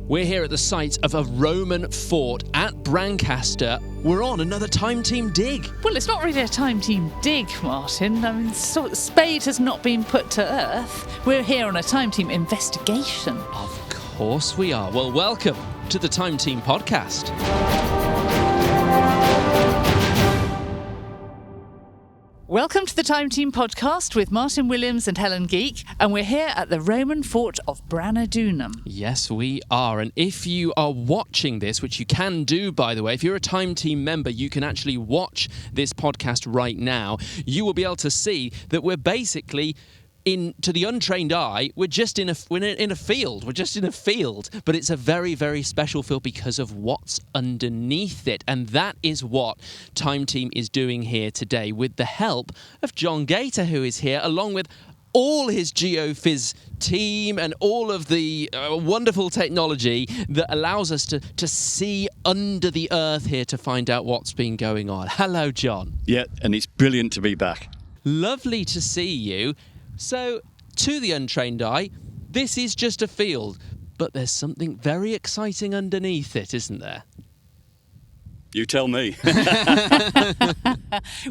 We're here at the site of a Roman fort at Brancaster. We're on another Time Team dig. Well, it's not really a Time Team dig, Martin. I mean, Spade has not been put to earth. We're here on a Time Team investigation. Of course we are. Well, welcome to the Time Team podcast. Welcome to the Time Team podcast with Martin Williams and Helen Geek, and we're here at the Roman fort of Branadunum. Yes, we are. And if you are watching this, which you can do, by the way, if you're a Time Team member, you can actually watch this podcast right now. You will be able to see that we're basically, to the untrained eye, we're in a field. We're just in a field, but it's a very, very special field because of what's underneath it, and that is what Time Team is doing here today with the help of John Gator, who is here, along with all his Geophys team and all of the wonderful technology that allows us to see under the earth here to find out what's been going on. Hello, John. Yeah, and it's brilliant to be back. Lovely to see you. So, to the untrained eye, this is just a field, but there's something very exciting underneath it, isn't there? You tell me.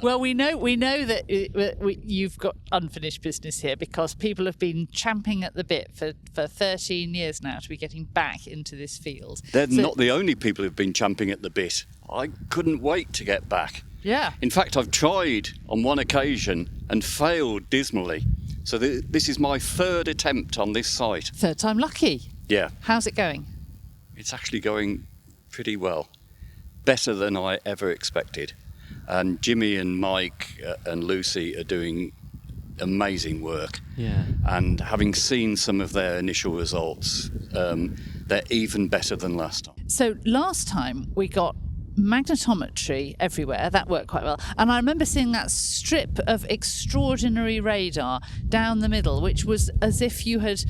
Well, we know that you've got unfinished business here because people have been champing at the bit for 13 years now to be getting back into this field. They're not the only people who've been champing at the bit. I couldn't wait to get back. Yeah. In fact, I've tried on one occasion and failed dismally. So this is my third attempt on this site. Third time lucky. Yeah. How's it going? It's actually going pretty well. Better than I ever expected. And Jimmy and Mike and Lucy are doing amazing work. Yeah. And having seen some of their initial results, they're even better than last time. So last time we got magnetometry everywhere. That worked quite well. And I remember seeing that strip of extraordinary radar down the middle, which was as if you had,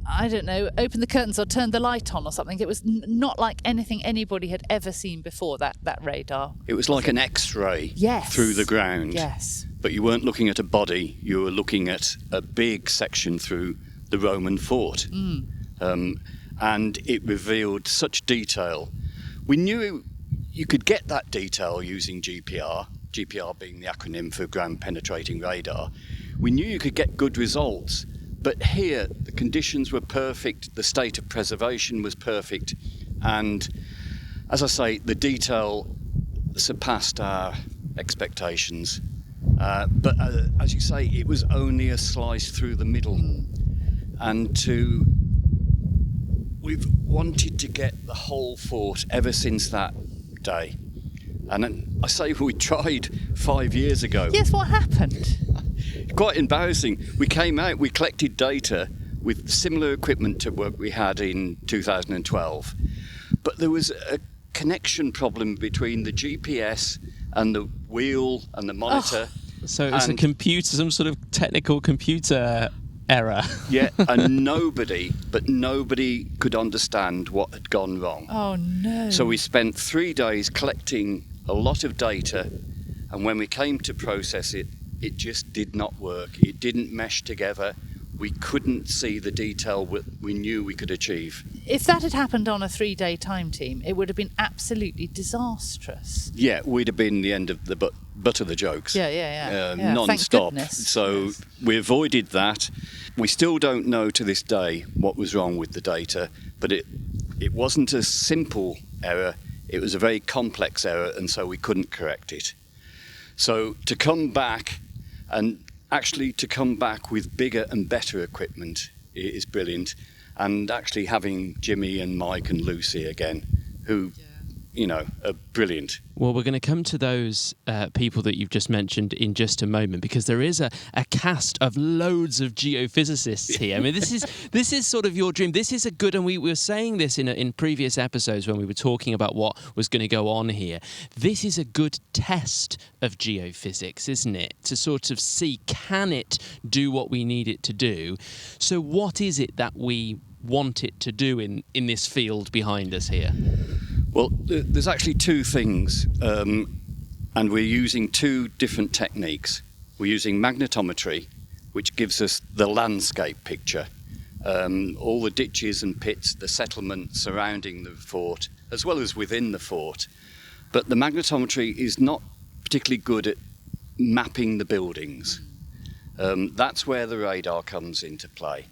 I don't know, opened the curtains or turned the light on or something. It was not like anything anybody had ever seen before, that radar. It was like an X-ray Yes. through the ground. Yes. But you weren't looking at a body, you were looking at a big section through the Roman fort. And it revealed such detail. We knew you could get that detail using GPR being the acronym for ground penetrating radar. We knew you could get good results, but here the conditions were perfect, the state of preservation was perfect, and as I say, the detail surpassed our expectations. But as you say, it was only a slice through the middle. And we've wanted to get the whole fort ever since that day. And I say we tried 5 years ago. Yes, what happened? Quite embarrassing. We came out, we collected data with similar equipment to what we had in 2012. But there was a connection problem between the GPS and the wheel and the monitor. So it was some sort of technical computer error. Yeah, and nobody could understand what had gone wrong. Oh, no. So we spent 3 days collecting a lot of data, and when we came to process it, it just did not work. It didn't mesh together. We couldn't see the detail we knew we could achieve. If that had happened on a 3-day Time Team, it would have been absolutely disastrous. Yeah, we'd have been the end of the butt of the jokes. Yeah. Non-stop. Thank goodness. So yes. We avoided that. We still don't know to this day what was wrong with the data, but it wasn't a simple error. It was a very complex error, and so we couldn't correct it. So to come back with bigger and better equipment is brilliant. And actually having Jimmy and Mike and Lucy again, who, are brilliant. Well, we're going to come to those people that you've just mentioned in just a moment, because there is a cast of loads of geophysicists here. I mean, this is sort of your dream. This is a good, and we were saying this in previous episodes when we were talking about what was going to go on here. This is a good test of geophysics, isn't it? To sort of see, can it do what we need it to do? So what is it that we want it to do in this field behind us here? Well, there's actually two things, and we're using two different techniques. We're using magnetometry, which gives us the landscape picture, all the ditches and pits, the settlement surrounding the fort, as well as within the fort. But the magnetometry is not particularly good at mapping the buildings. That's where the radar comes into play.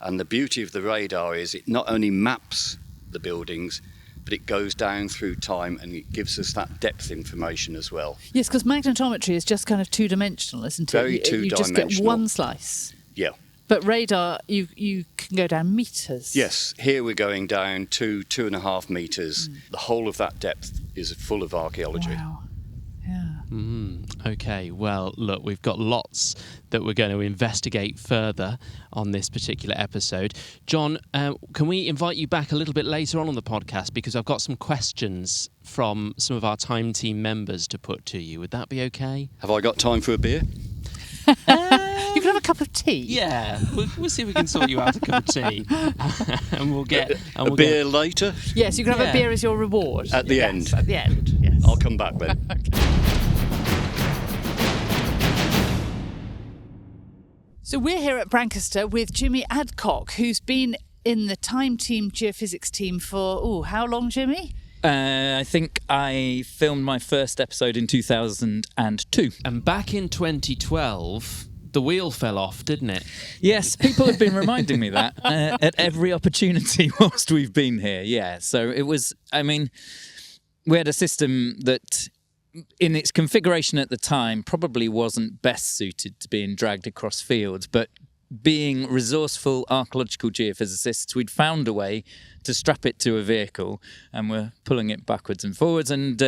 And the beauty of the radar is it not only maps the buildings, but it goes down through time and it gives us that depth information as well. Yes, because magnetometry is just kind of two-dimensional, isn't it? Very two-dimensional. You just get one slice. Yeah. But radar, you can go down metres. Yes, here we're going down 2.5 metres. The whole of that depth is full of archaeology. Wow. Yeah. Okay, well, look, we've got lots that we're going to investigate further on this particular episode. John, can we invite you back a little bit later on the podcast, because I've got some questions from some of our Time Team members to put to you. Would that be okay? Have I got time for a beer? You can have a cup of tea. Yeah, we'll see if we can sort you out a cup of tea. And we'll get... a beer later? Yes, you can have a beer as your reward. At the end? At the end, yes. I'll come back then. So we're here at Brancaster with Jimmy Adcock, who's been in the Time Team Geophysics team for, how long, Jimmy? I think I filmed my first episode in 2002. And back in 2012, the wheel fell off, didn't it? Yes, people have been reminding me that at every opportunity whilst we've been here. Yeah, so it was, we had a system that, in its configuration at the time, probably wasn't best suited to being dragged across fields, but being resourceful archaeological geophysicists, we'd found a way to strap it to a vehicle, and we're pulling it backwards and forwards, and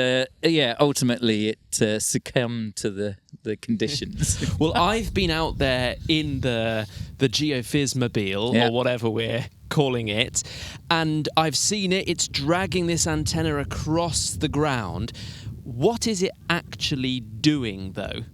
ultimately it succumbed to the conditions. Well, I've been out there in the Geophysmobile, or whatever we're calling it, and I've seen it. It's dragging this antenna across the ground. What is it actually doing, though?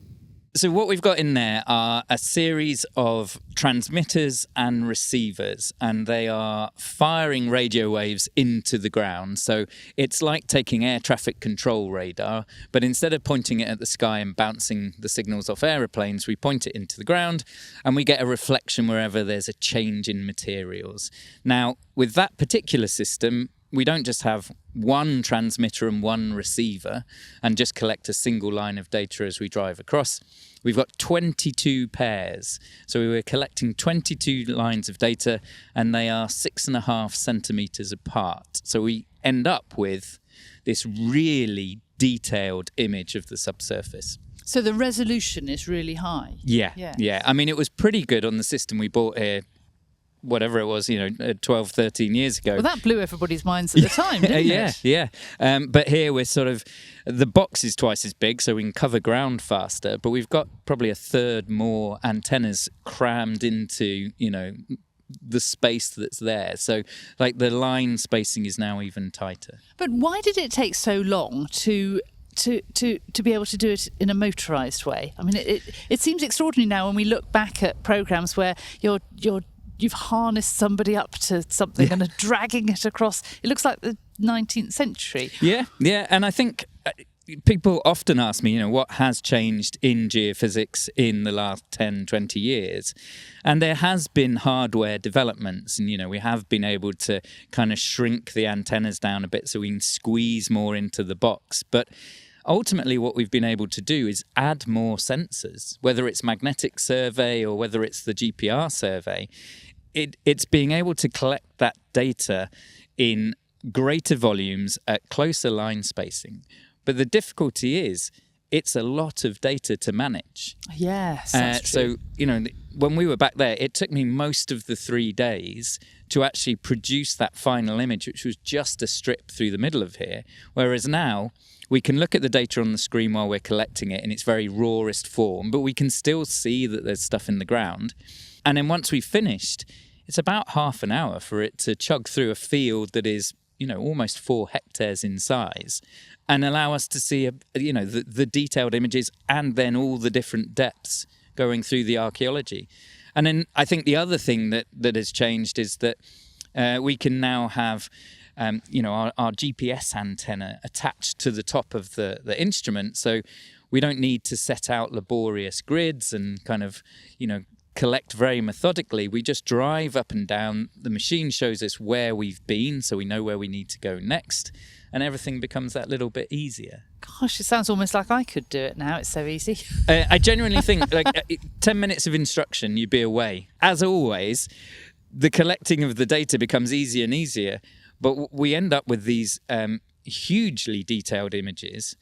So what we've got in there are a series of transmitters and receivers, and they are firing radio waves into the ground. So it's like taking air traffic control radar, but instead of pointing it at the sky and bouncing the signals off aeroplanes, we point it into the ground and we get a reflection wherever there's a change in materials. Now, with that particular system, we don't just have one transmitter and one receiver and just collect a single line of data as we drive across. We've got 22 pairs. So we were collecting 22 lines of data, and they are 6.5 centimetres apart. So we end up with this really detailed image of the subsurface. So the resolution is really high. Yeah. It was pretty good on the system we bought here, whatever it was, 12, 13 years ago. Well, that blew everybody's minds at the time, didn't it? Yeah. But here we're the box is twice as big, so we can cover ground faster, but we've got probably a third more antennas crammed into, the space that's there. So, the line spacing is now even tighter. But why did it take so long to be able to do it in a motorised way? It seems extraordinary now when we look back at programmes where you've harnessed somebody up to something and are dragging it across. It looks like the 19th century. Yeah. And I think people often ask me, what has changed in geophysics in the last 10, 20 years? And there has been hardware developments, and, we have been able to kind of shrink the antennas down a bit so we can squeeze more into the box. But ultimately, what we've been able to do is add more sensors, whether it's magnetic survey or whether it's the GPR survey. It's being able to collect that data in greater volumes at closer line spacing. But the difficulty is it's a lot of data to manage. Yes, that's true. So, when we were back there, it took me most of the 3 days to actually produce that final image, which was just a strip through the middle of here. Whereas now, we can look at the data on the screen while we're collecting it in its very rawest form, but we can still see that there's stuff in the ground. And then once we've finished, it's about half an hour for it to chug through a field that is, almost 4 hectares in size, and allow us to see, the detailed images and then all the different depths going through the archaeology. And then I think the other thing that has changed is that we can now have our GPS antenna attached to the top of the instrument. So we don't need to set out laborious grids and kind of, collect very methodically. We just drive up and down. The machine shows us where we've been, so we know where we need to go next, and everything becomes that little bit easier. Gosh, it sounds almost like I could do it now. It's so easy. I genuinely think 10 minutes of instruction, you'd be away. As always, the collecting of the data becomes easier and easier, but we end up with these hugely detailed images.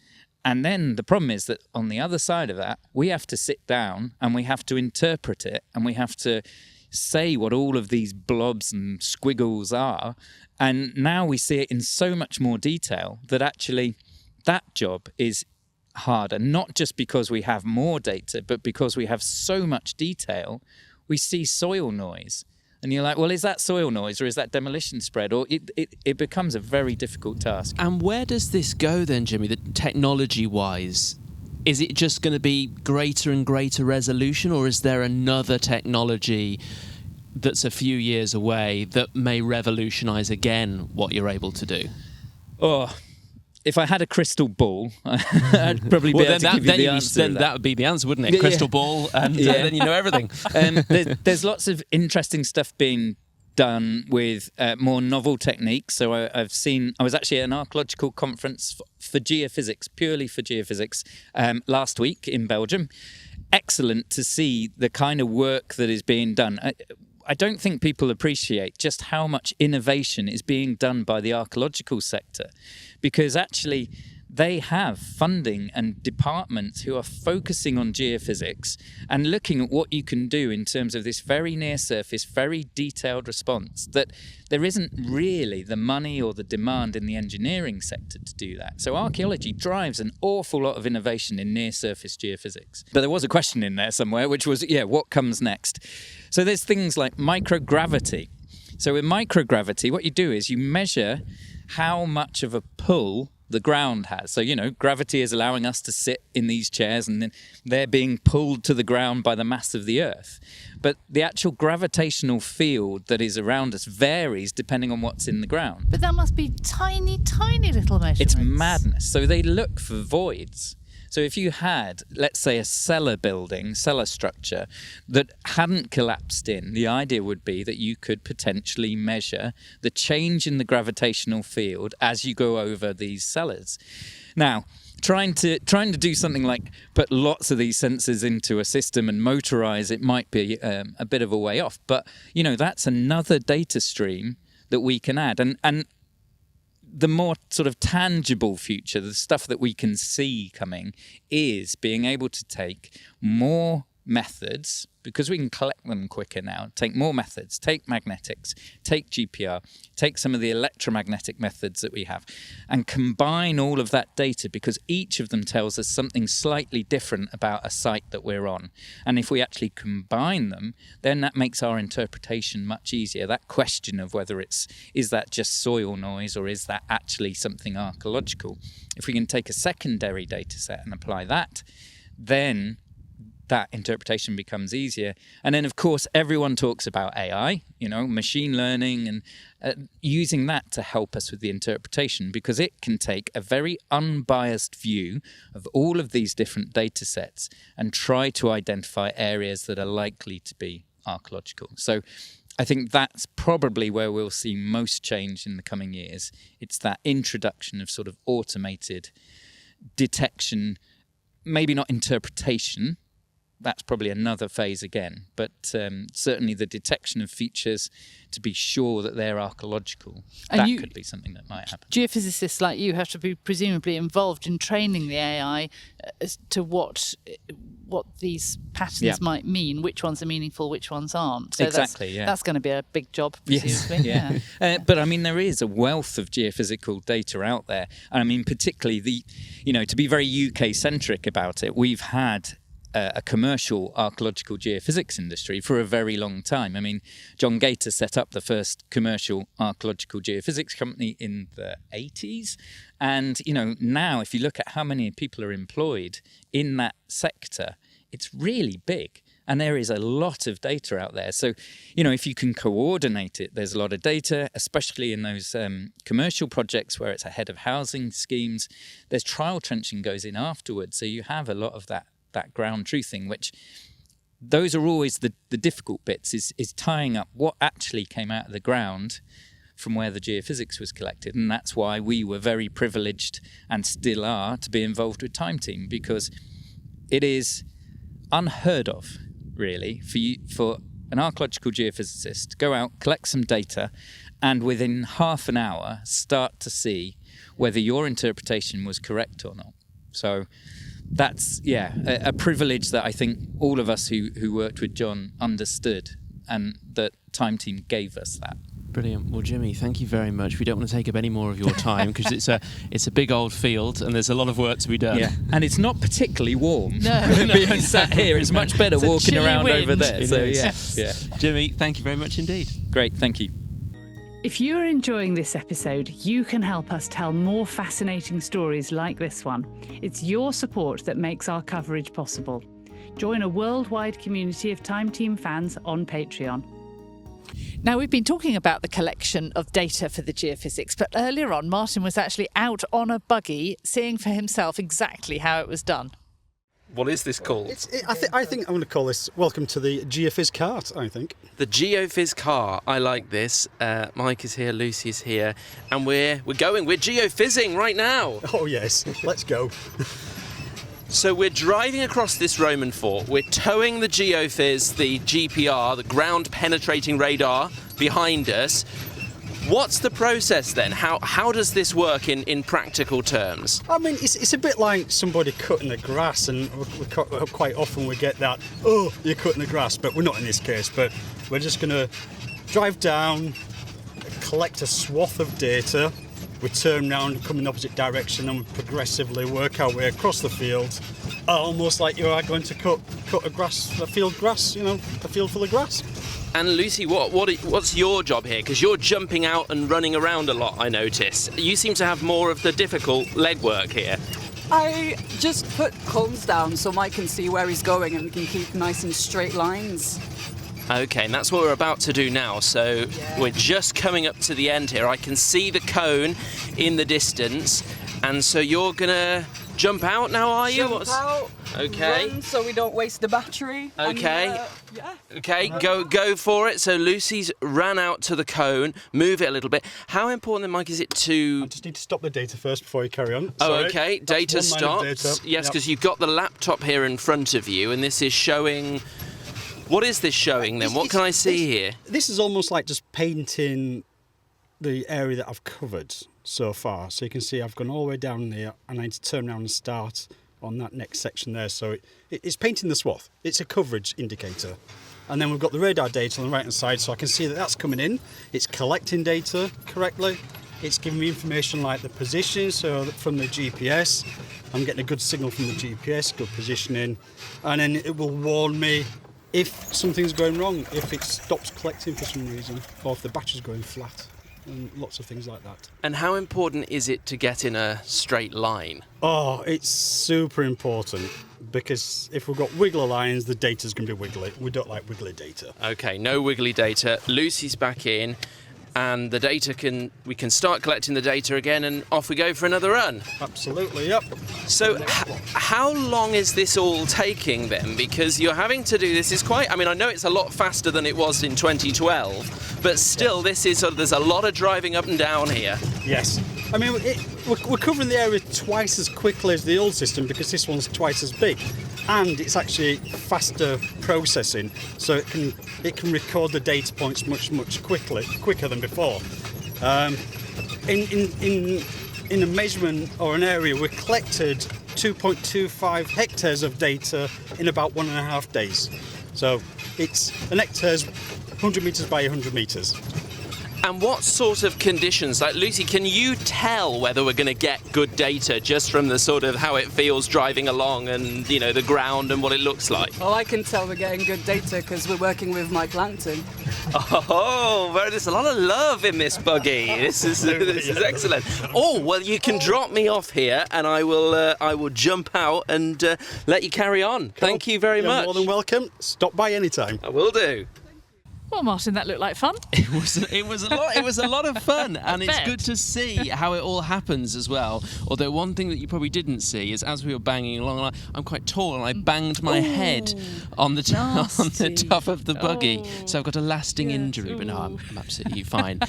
And then the problem is that on the other side of that, we have to sit down and we have to interpret it, and we have to say what all of these blobs and squiggles are. And now we see it in so much more detail that actually that job is harder, not just because we have more data, but because we have so much detail. We see soil noise. And you're like, well, is that soil noise or is that demolition spread? Or it becomes a very difficult task. And where does this go then, Jimmy, technology-wise? Is it just going to be greater and greater resolution, or is there another technology that's a few years away that may revolutionise again what you're able to do? Oh, if I had a crystal ball, I'd probably be able to give you the answer. Then that would be the answer, wouldn't it? Crystal ball, and then you know everything. There's lots of interesting stuff being done with more novel techniques. So I was actually at an archaeological conference for geophysics, purely for geophysics, last week in Belgium. Excellent to see the kind of work that is being done. I don't think people appreciate just how much innovation is being done by the archaeological sector, because actually they have funding and departments who are focusing on geophysics and looking at what you can do in terms of this very near surface, very detailed response, that there isn't really the money or the demand in the engineering sector to do that. So archaeology drives an awful lot of innovation in near surface geophysics. But there was a question in there somewhere, which was, what comes next? So there's things like microgravity. So with microgravity, what you do is you measure how much of a pull the ground has. So, gravity is allowing us to sit in these chairs and then they're being pulled to the ground by the mass of the earth. But the actual gravitational field that is around us varies depending on what's in the ground. But that must be tiny, tiny little measurements. It's madness. So they look for voids. So if you had, let's say, a cellar structure that hadn't collapsed in, the idea would be that you could potentially measure the change in the gravitational field as you go over these cellars. Now, trying to do something like put lots of these sensors into a system and motorize it might be a bit of a way off. But, that's another data stream that we can add. And the more sort of tangible future, the stuff that we can see coming, is being able to take more methods, because we can collect them quicker now, take more methods, take magnetics, take GPR, take some of the electromagnetic methods that we have, and combine all of that data, because each of them tells us something slightly different about a site that we're on. And if we actually combine them, then that makes our interpretation much easier. That question of whether is that just soil noise or is that actually something archaeological? If we can take a secondary data set and apply that, then that interpretation becomes easier. And then, of course, everyone talks about AI, machine learning, and using that to help us with the interpretation, because it can take a very unbiased view of all of these different data sets and try to identify areas that are likely to be archaeological. So I think that's probably where we'll see most change in the coming years. It's that introduction of sort of automated detection, maybe not interpretation. That's probably another phase again, but certainly the detection of features to be sure that they're archaeological, that could be something that might happen. Geophysicists like you have to be presumably involved in training the AI as to what these patterns might mean, which ones are meaningful, which ones aren't. So exactly, that's going to be a big job, presumably. Yes, yeah. But I mean, there is a wealth of geophysical data out there. I mean, particularly to be very UK-centric about it, we've had a commercial archaeological geophysics industry for a very long time. I mean, John Gator set up the first commercial archaeological geophysics company in the 80s. And, now if you look at how many people are employed in that sector, it's really big. And there is a lot of data out there. So, if you can coordinate it, there's a lot of data, especially in those commercial projects where it's ahead of housing schemes. There's trial trenching goes in afterwards. So you have a lot of that ground truthing, which those are always the difficult bits, is tying up what actually came out of the ground from where the geophysics was collected. And that's why we were very privileged, and still are, to be involved with Time Team, because it is unheard of, really, for an archaeological geophysicist to go out, collect some data, and within half an hour start to see whether your interpretation was correct or not. So that's, a privilege that I think all of us who worked with John understood, and that Time Team gave us that. Brilliant. Well, Jimmy, thank you very much. We don't want to take up any more of your time because it's a big old field and there's a lot of work to be done. Yeah, and it's not particularly warm. No. Being sat here, it's much better walking around wind. over there. It So is. yeah. Jimmy, thank you very much indeed. Great, thank you. If you're enjoying this episode, you can help us tell more fascinating stories like this one. It's your support that makes our coverage possible. Join a worldwide community of Time Team fans on Patreon. Now, we've been talking about the collection of data for the geophysics, but earlier on, Martin was actually out on a buggy seeing for himself exactly how it was done. What is this called? I think I'm going to call this Welcome to the Geophys Cart, I think. The Geophys car. I like this. Mike is here, Lucy is here, and we're geophysics right now. Oh yes, let's go. So we're driving across this Roman fort. We're towing the Geophys, the GPR, the ground penetrating radar behind us. What's the process then? How does this work in practical terms? I mean, it's a bit like somebody cutting the grass, and quite often we get that, oh, you're cutting the grass, but we're not in this case, but we're just going to drive down, collect a swath of data, we turn round, come in the opposite direction, and we progressively work our way across the field, almost like you are going to cut a field full of grass. And Lucy, what's your job here? Because you're jumping out and running around a lot, I notice. You seem to have more of the difficult legwork here. I just put cones down so Mike can see where he's going and we can keep nice and straight lines. Okay, and that's what we're about to do now. So we're just coming up to the end here. I can see the cone in the distance. And so you're going to jump out now, are you? Jump out, okay. run so we don't waste the battery. Okay. And, Okay, go for it. So Lucy's ran out to the cone, move it a little bit. How important then, Mike, is it to... I just need to stop the data first before you carry on. Oh, Sorry. okay. That's Data one line of stops. data. Yes, Yep. because you've got the laptop here in front of you, and this is showing... What is this showing then? What can I see here? This is almost like just painting the area that I've covered so far. So you can see I've gone all the way down there, and I need to turn around and start on that next section there. So it's painting the swath. It's a coverage indicator. And then we've got the radar data on the right hand side, so I can see that that's coming in. It's collecting data correctly. It's giving me information like the position, so from the GPS. I'm getting a good signal from the GPS, good positioning. And then it will warn me if something's going wrong, if it stops collecting for some reason, or if the battery's going flat, and lots of things like that. And how important is it to get in a straight line? Oh, it's super important, because if we've got wiggly lines, the data's going to be wiggly. We don't like wiggly data. Okay, no wiggly data. Lucy's back in, and the data we can start collecting the data again, and off we go for another run. Absolutely, yep. So how long is this all taking then? Because you're having to do this is quite, I mean, I know it's a lot faster than it was in 2012, but still this is, there's a lot of driving up and down here. Yes. I mean, we're covering the area twice as quickly as the old system, because this one's twice as big, and it's actually faster processing, so it can record the data points much quicker than before. In a measurement or an area, we collected 2.25 hectares of data in about 1.5 days. So an hectare's 100 metres by 100 metres. And what sort of conditions, like Lucy, can you tell whether we're going to get good data just from the sort of how it feels driving along and, you know, the ground and what it looks like? Well, I can tell we're getting good data because we're working with Mike Langton. Oh, there's a lot of love in this buggy. This is excellent. Oh, well, you can drop me off here, and I will jump out and let you carry on. Thank you very much. You're more than welcome. Stop by anytime. I will do. Well, Martin, that looked like fun. It was a lot of fun, and it's good to see how it all happens as well. Although one thing that you probably didn't see is as we were banging along, I'm quite tall, and I banged my head on the top of the buggy, so I've got a lasting injury. But no, I'm absolutely fine.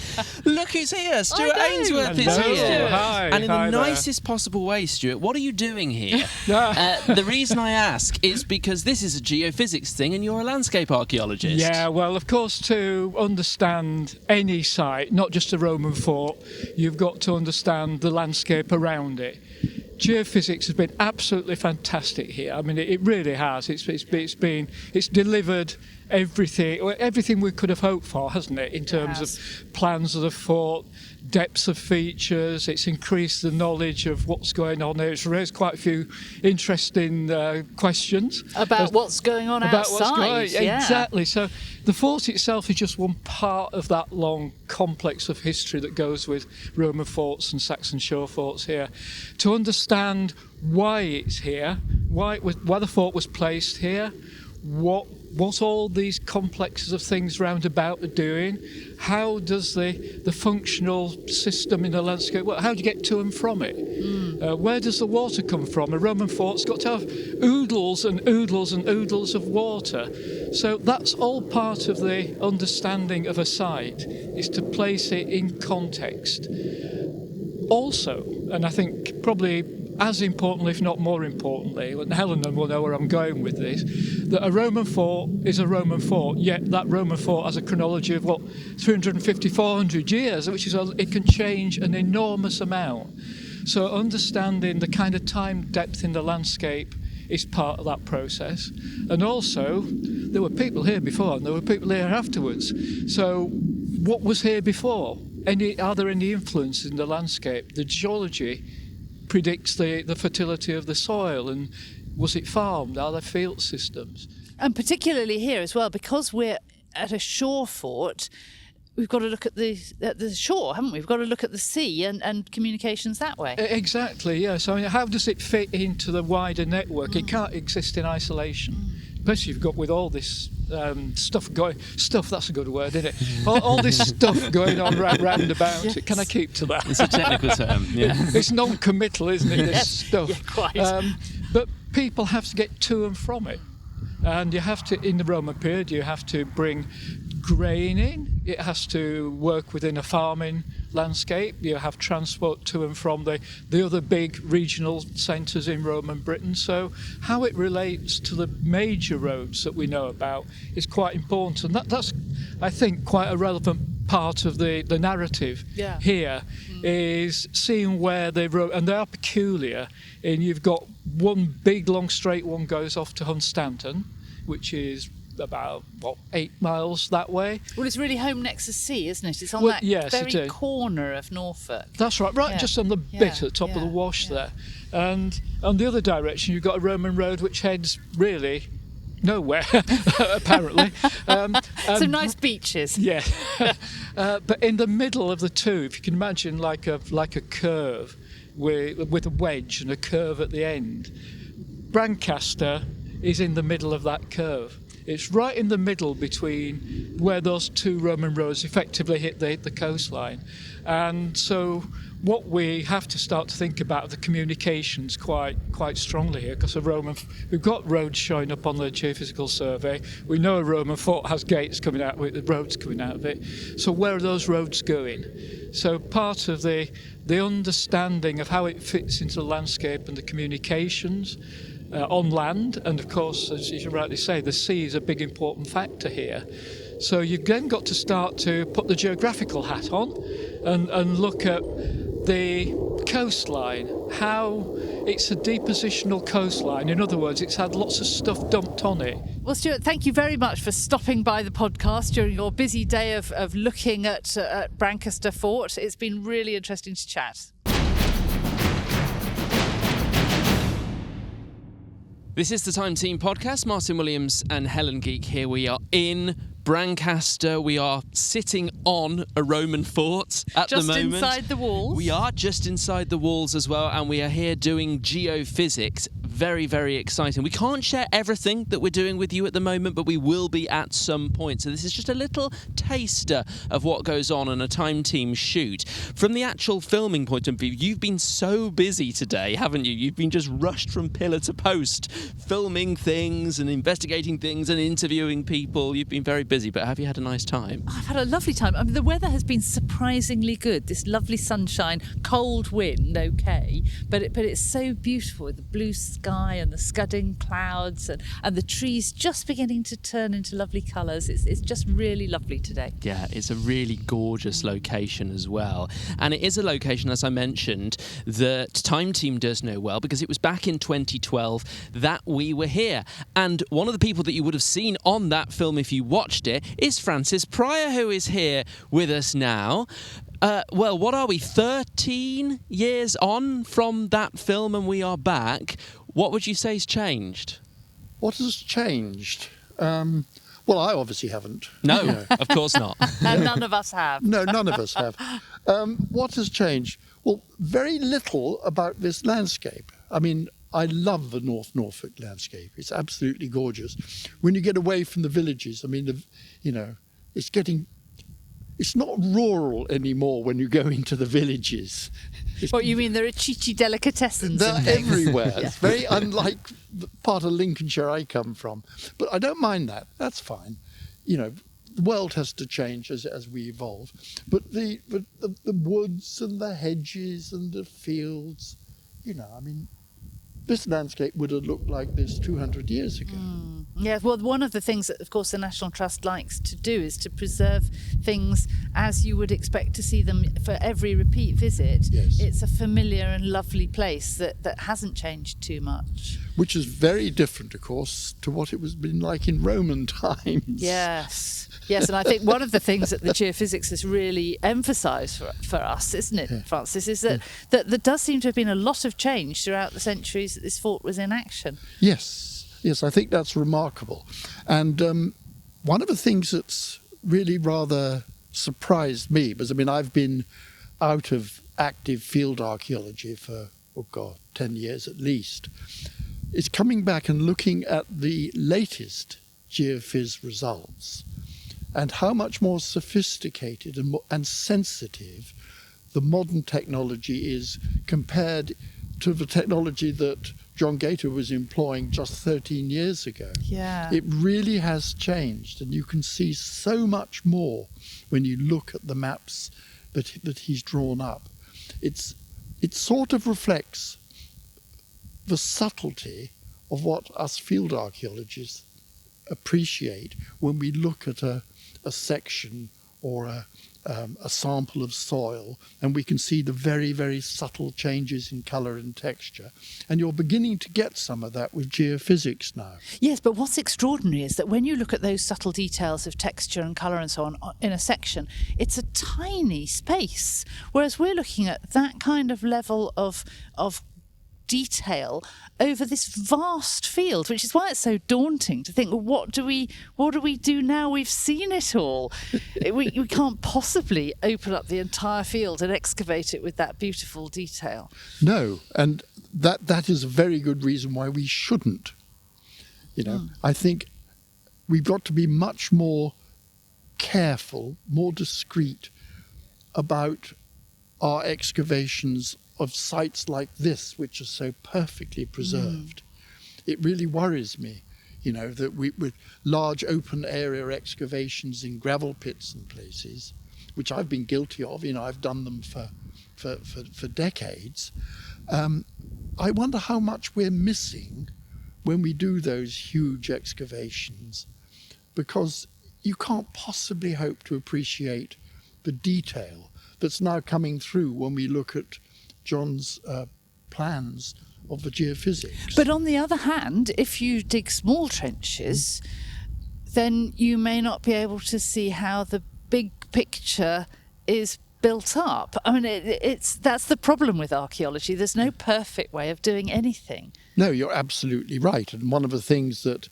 Look who's here! Stuart Ainsworth is here, Hi, and in the nicest possible way, Stuart. What are you doing here? The reason I ask is because this is a geophysics thing, and you're a landscape archaeologist. Yeah, well, of course, to understand any site, not just a Roman fort, you've got to understand the landscape around it. Geophysics has been absolutely fantastic here. I mean, it really has. It's delivered everything we could have hoped for, hasn't it? In terms of plans of the fort, depths of features. It's increased the knowledge of what's going on there. It's raised quite a few interesting questions about what's going on outside. Exactly. So the fort itself is just one part of that long complex of history that goes with Roman forts and Saxon shore forts here. To understand why it's here, why the fort was placed here, what all these complexes of things round about are doing, how does the functional system in the landscape work, how do you get to and from it, where does the water come from? A Roman fort's got to have oodles and oodles and oodles of water. So that's all part of the understanding of a site, is to place it in context. Also, and I think probably as importantly, if not more importantly, and Helen will know where I'm going with this, that a Roman fort is a Roman fort, yet that Roman fort has a chronology of, 350, 400 years, which is it can change an enormous amount. So understanding the kind of time depth in the landscape is part of that process. And also, there were people here before and there were people here afterwards. So what was here before? Are there any influences in the landscape? The geology predicts the fertility of the soil, and was it farmed? Are there field systems? And particularly here as well, because we're at a shore fort, we've got to look at the shore, haven't we? We've got to look at the sea and communications that way. Exactly, yes. I mean, how does it fit into the wider network? It can't exist in isolation. Especially you've got with all this stuff, that's a good word, isn't it? All this stuff going on round about it. Can I keep to that? It's a technical term, yeah. It's non-committal, isn't it, this stuff? Yeah, quite. But people have to get to and from it. And you have to, in the Roman period, you have to bring grain in. It has to work within a farming landscape. You have transport to and from the other big regional centres in Roman Britain. So how it relates to the major roads that we know about is quite important. And that's, I think, quite a relevant part of the narrative here, is seeing where they road, and they are peculiar. And you've got one big long straight one goes off to Hunstanton, which is about 8 miles that way. Well, it's really home next to sea, isn't it? It's on that very corner of Norfolk. That's right, just on the bit at the top of the wash there. And on the other direction, you've got a Roman road which heads really nowhere, apparently. Some nice beaches. Yeah. But in the middle of the two, if you can imagine like a curve with a wedge and a curve at the end, Brancaster is in the middle of that curve. It's right in the middle between where those two Roman roads effectively hit the coastline. And so what we have to start to think about are the communications quite strongly here, because we've got roads showing up on the geophysical survey. We know a Roman fort has gates coming out with the roads coming out of it. So where are those roads going? So part of the understanding of how it fits into the landscape and the communications on land, and of course, as you rightly say, the sea is a big important factor here. So you've then got to start to put the geographical hat on and look at the coastline, how it's a depositional coastline. In other words, it's had lots of stuff dumped on it. Well, Stuart, thank you very much for stopping by the podcast during your busy day of looking at Brancaster Fort. It's been really interesting to chat. This is the Time Team podcast. Martin Williams and Helen Geek here. We are in Brancaster. We are sitting on a Roman fort at the moment. Just inside the walls. We are just inside the walls as well, and we are here doing geophysics. very, very exciting. We can't share everything that we're doing with you at the moment, but we will be at some point. So this is just a little taster of what goes on a Time Team shoot. From the actual filming point of view, you've been so busy today, haven't you? You've been just rushed from pillar to post, filming things and investigating things and interviewing people. You've been very busy, but have you had a nice time? I've had a lovely time. I mean, the weather has been surprisingly good. This lovely sunshine, cold wind, okay, but it's so beautiful with the blue sky and the scudding clouds and the trees just beginning to turn into lovely colours. It's just really lovely today. Yeah, it's a really gorgeous location as well. And it is a location, as I mentioned, that Time Team does know well, because it was back in 2012 that we were here. And one of the people that you would have seen on that film if you watched it is Francis Pryor, who is here with us now. Well, what are we, 13 years on from that film and we are back? What would you say has changed? What has changed? Well, I obviously haven't. No, You know. of course not. And none of us have. No, none of us have. What has changed? Well, very little about this landscape. I mean, I love the North Norfolk landscape. It's absolutely gorgeous. When you get away from the villages, I mean, it's not rural anymore when you go into the villages. What, you mean there are chichi delicatessens? They're and things? everywhere. It's very unlike the part of Lincolnshire I come from. But I don't mind that. That's fine. You know, the world has to change as we evolve. But the woods and the hedges and the fields, you know, I mean, this landscape would have looked like this 200 years ago. Yeah, well, one of the things that, of course, the National Trust likes to do is to preserve things as you would expect to see them for every repeat visit. Yes. It's a familiar and lovely place that hasn't changed too much. Which is very different, of course, to what it was been like in Roman times. Yes, and I think one of the things that the Geophysics has really emphasised for us, isn't it, Francis, is that there does seem to have been a lot of change throughout the centuries that this fort was in action. Yes, I think that's remarkable. And one of the things that's really rather surprised me, because, I mean, I've been out of active field archaeology for, 10 years at least, is coming back and looking at the latest geophys results and how much more sophisticated and sensitive the modern technology is compared to the technology that John Gator was employing just 13 years ago. Yeah. It really has changed, and you can see so much more when you look at the maps that he's drawn up. It sort of reflects the subtlety of what us field archaeologists appreciate when we look at a section or a sample of soil, and we can see the very, very subtle changes in colour and texture. And you're beginning to get some of that with geophysics now. Yes, but what's extraordinary is that when you look at those subtle details of texture and colour and so on in a section, it's a tiny space, whereas we're looking at that kind of level of detail over this vast field, which is why it's so daunting to think, well, what do we do now we've seen it all? we can't possibly open up the entire field and excavate it with that beautiful detail. No, and that is a very good reason why we shouldn't. You know, I think we've got to be much more careful, more discreet about our excavations of sites like this, which are so perfectly preserved. It really worries me, you know, that with large open area excavations in gravel pits and places, which I've been guilty of, you know, I've done them for decades. I wonder how much we're missing when we do those huge excavations, because you can't possibly hope to appreciate the detail that's now coming through when we look at John's plans of the geophysics. But on the other hand, if you dig small trenches, then you may not be able to see how the big picture is built up. I mean, that's the problem with archaeology. There's no perfect way of doing anything. No, you're absolutely right. And one of the things that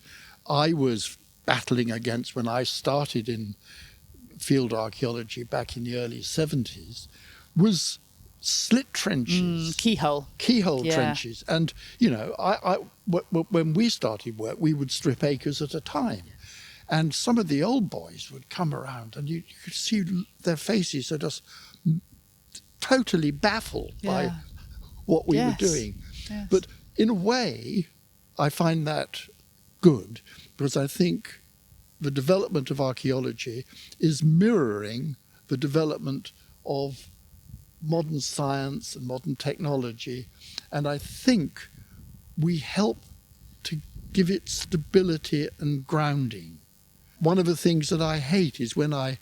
I was battling against when I started in field archaeology back in the early 70s was slit trenches, Keyhole keyhole trenches. And, when we started work, we would strip acres at a time. And some of the old boys would come around and you could see their faces are just totally baffled by what we were doing. Yes. But in a way, I find that good, because I think the development of archaeology is mirroring the development of modern science and modern technology. And I think we help to give it stability and grounding. One of the things that I hate is when I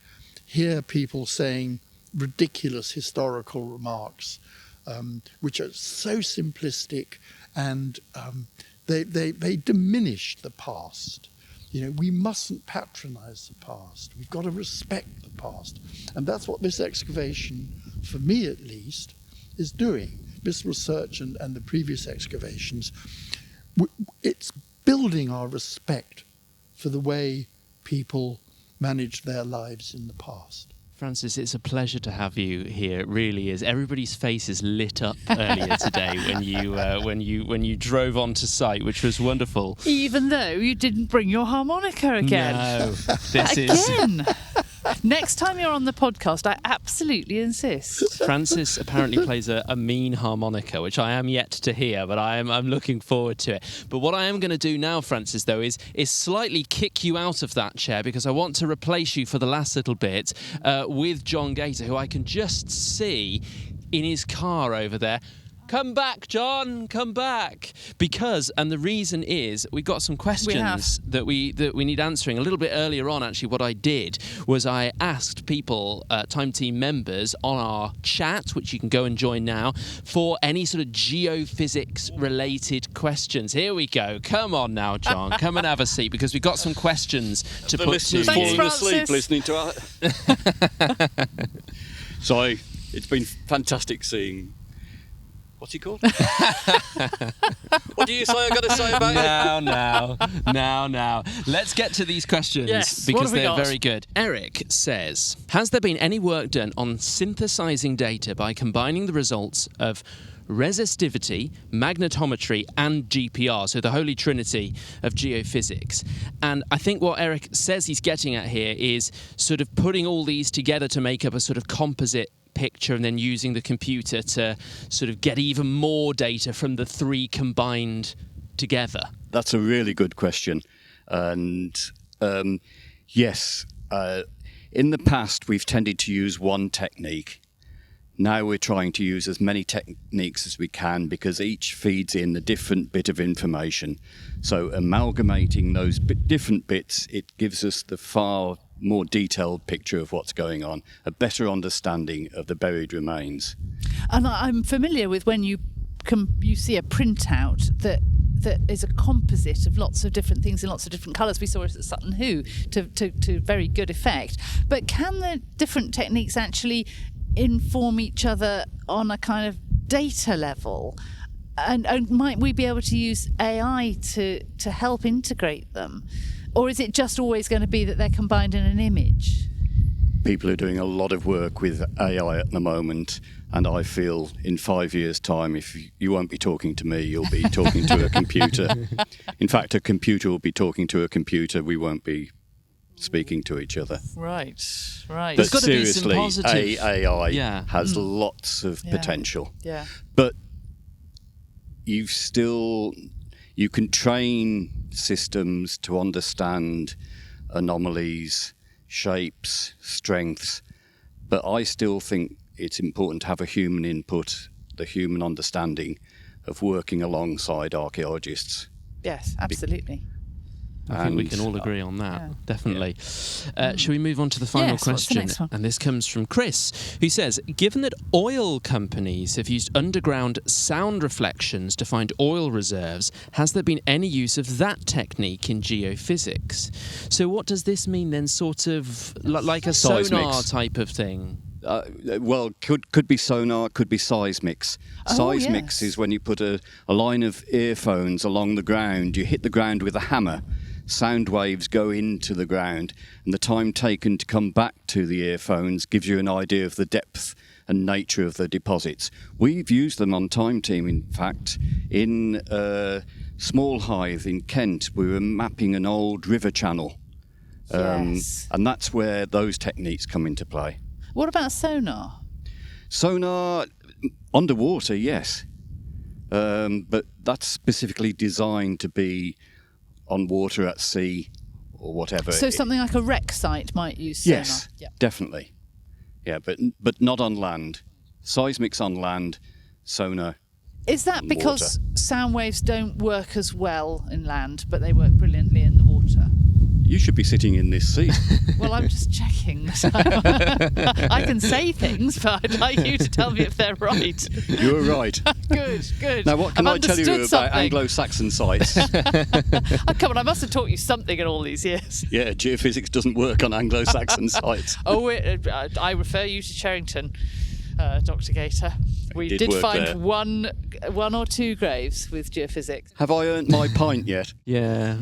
hear people saying ridiculous historical remarks, which are so simplistic, and they diminish the past. We mustn't patronize the past. We've got to respect the past. And that's what this excavation, for me at least, is doing. This research and the previous excavations, it's building our respect for the way people managed their lives in the past. Francis, it's a pleasure to have you here. It really is. Everybody's faces lit up earlier today when you drove onto site, which was wonderful. Even though you didn't bring your harmonica again. No, this again. Next time you're on the podcast, I absolutely insist. Francis apparently plays a mean harmonica, which I am yet to hear, but I'm looking forward to it. But what I am going to do now, Francis, though, is slightly kick you out of that chair, because I want to replace you for the last little bit with John Gator, who I can just see in his car over there. Come back, John, come back. Because, and the reason is, we've got some questions that we need answering. A little bit earlier on, actually, what I did was I asked people, Time Team members, on our chat, which you can go and join now, for any sort of geophysics-related questions. Here we go. Come on now, John. Come and have a seat, because we've got some questions to put to you. Thanks, falling asleep listening to our... Sorry, it's been fantastic seeing... What's he called? What do you say I've got to say about it? Now. Let's get to these questions, because they're very good. Eric says, has there been any work done on synthesizing data by combining the results of resistivity, magnetometry and GPR, so the holy trinity of geophysics? And I think what Eric says he's getting at here is sort of putting all these together to make up a sort of composite picture, and then using the computer to sort of get even more data from the three combined together. That's a really good question. And yes, in the past we've tended to use one technique. Now we're trying to use as many techniques as we can, because each feeds in a different bit of information. So amalgamating those different bits, it gives us the far more detailed picture of what's going on, a better understanding of the buried remains. And I'm familiar with when you see a printout that is a composite of lots of different things in lots of different colours. We saw it at Sutton Hoo to very good effect. But can the different techniques actually inform each other on a kind of data level? And might we be able to use AI to help integrate them? Or is it just always going to be that they're combined in an image? People are doing a lot of work with AI at the moment, and I feel in 5 years' time, if you won't be talking to me, you'll be talking to a computer. In fact, a computer will be talking to a computer. We won't be speaking to each other. Right. But There's got to be seriously, some positive. AI has lots of potential. Yeah. But you can train systems to understand anomalies, shapes, strengths, but I still think it's important to have a human input, the human understanding of working alongside archaeologists. Yes, absolutely. I think we can all agree on that, definitely. Shall we move on to the final question? What's the next one? And this comes from Chris, who says, given that oil companies have used underground sound reflections to find oil reserves, has there been any use of that technique in geophysics? So what does this mean then, sort of like a sonar type of thing? Well, could be sonar, could be seismics. Seismics is when you put a line of earphones along the ground, you hit the ground with a hammer, sound waves go into the ground, and the time taken to come back to the earphones gives you an idea of the depth and nature of the deposits. We've used them on Time Team, in fact, in Small Hythe in Kent. We were mapping an old river channel. Yes. And that's where those techniques come into play. What about sonar? Sonar, underwater, yes. But that's specifically designed to be on water at sea or whatever. So something like a wreck site might use sonar? Yes, Yeah. definitely. Yeah, but not on land. Seismics on land, sonar. Is that on because water. sound waves don't work as well in land, but they work brilliantly in the water? You should be sitting in this seat. Well, I'm just checking. I can say things, but I'd like you to tell me if they're right. You're right. Good. Now, what can I've I tell you understood about something. Anglo-Saxon sites? Oh, come on, I must have taught you something in all these years. Yeah, geophysics doesn't work on Anglo-Saxon sites. Oh, I refer you to Cherrington, Dr. Gator. We did did work find there. one or two graves with geophysics. Have I earned my pint yet? Yeah,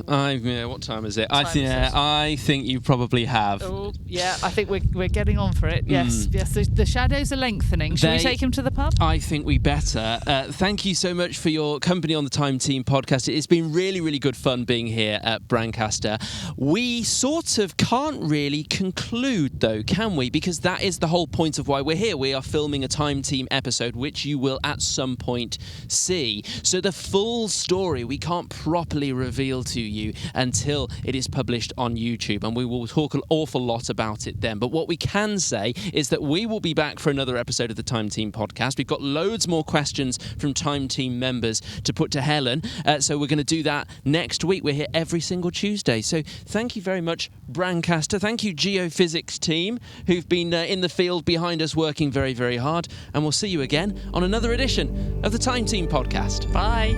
what time is it? Time is it? I think you probably have. Oh, yeah, I think we're getting on for it. Yes, Hmm. yes. The shadows are lengthening. Shall we take him to the pub? I think we better. Thank you so much for your company on the Time Team podcast. It's been really, really good fun being here at Brancaster. We sort of can't really conclude, though, can we? Because that is the whole point of why we're here. We are filming a Time Team episode, which you will at some point see. So the full story we can't properly reveal to you until it is published on YouTube, and we will talk an awful lot about it then. But what we can say is that we will be back for another episode of the Time Team podcast. We've got loads more questions from Time Team members to put to Helen, so we're going to do that next week. We're here every single Tuesday. So thank you very much, Brancaster. Thank you, Geophysics team, who've been in the field behind us working very, very hard. And we'll see you again on another edition of the Time Team podcast. Bye.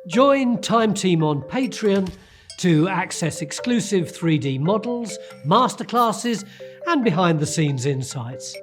Join Time Team on Patreon to access exclusive 3D models, masterclasses, and behind-the-scenes insights.